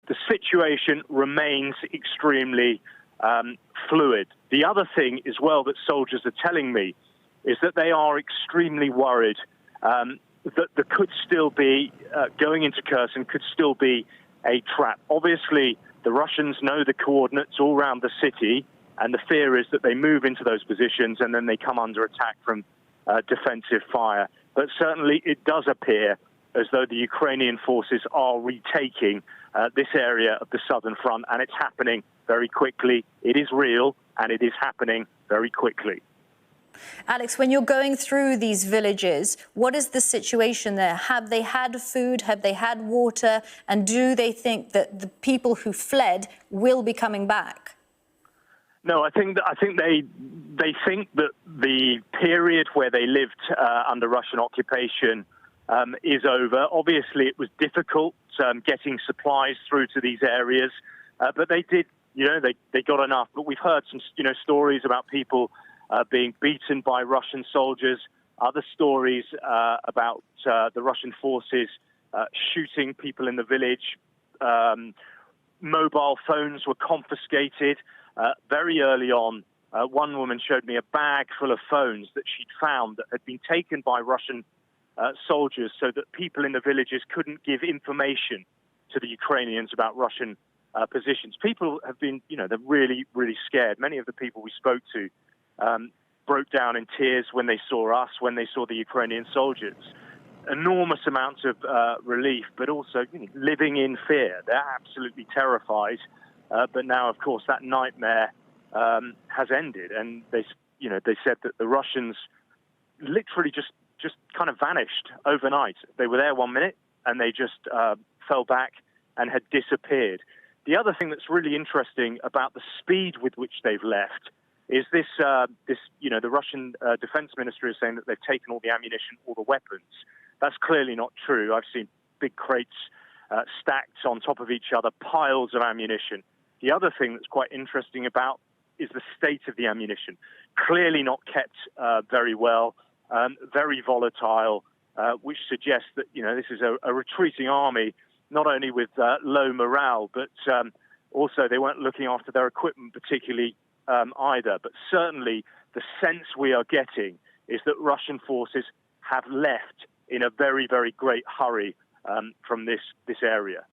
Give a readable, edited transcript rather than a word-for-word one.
the situation remains extremely fluid. The other thing as well that soldiers are telling me is that they are extremely worried that there could still be, going into Kherson could still be a trap. Obviously, the Russians know the coordinates all around the city, and the fear is that they move into those positions and then they come under attack from defensive fire. But certainly it does appear as though the Ukrainian forces are retaking this area of the southern front, and it's happening very quickly. It is real, and it is happening very quickly. Alex, when you're going through these villages, what is the situation there? Have they had food? Have they had water? And do they think that the people who fled will be coming back? No, I think they think that the period where they lived under Russian occupation is over. Obviously, it was difficult getting supplies through to these areas, but they did. They got enough. But we've heard some stories about people being beaten by Russian soldiers. Other stories about the Russian forces shooting people in the village. Mobile phones were confiscated very early on. One woman showed me a bag full of phones that she'd found that had been taken by Russian soldiers so that people in the villages couldn't give information to the Ukrainians about Russian positions. People have been, they're really, really scared. Many of the people we spoke to broke down in tears when they saw us, when they saw the Ukrainian soldiers. Enormous amounts of relief, but also living in fear. They're absolutely terrified. But now, of course, that nightmare has ended, and they said that the Russians literally just kind of vanished overnight. They were there 1 minute, and they just fell back and had disappeared. The other thing that's really interesting about the speed with which they've left is the Russian defense ministry is saying that they've taken all the ammunition, all the weapons. That's clearly not true. I've seen big crates stacked on top of each other, piles of ammunition. The other thing that's quite interesting about is the state of the ammunition. Clearly not kept very well, very volatile, which suggests that this is a retreating army, not only with low morale, but also they weren't looking after their equipment particularly either. But certainly the sense we are getting is that Russian forces have left in a very, very great hurry from this area.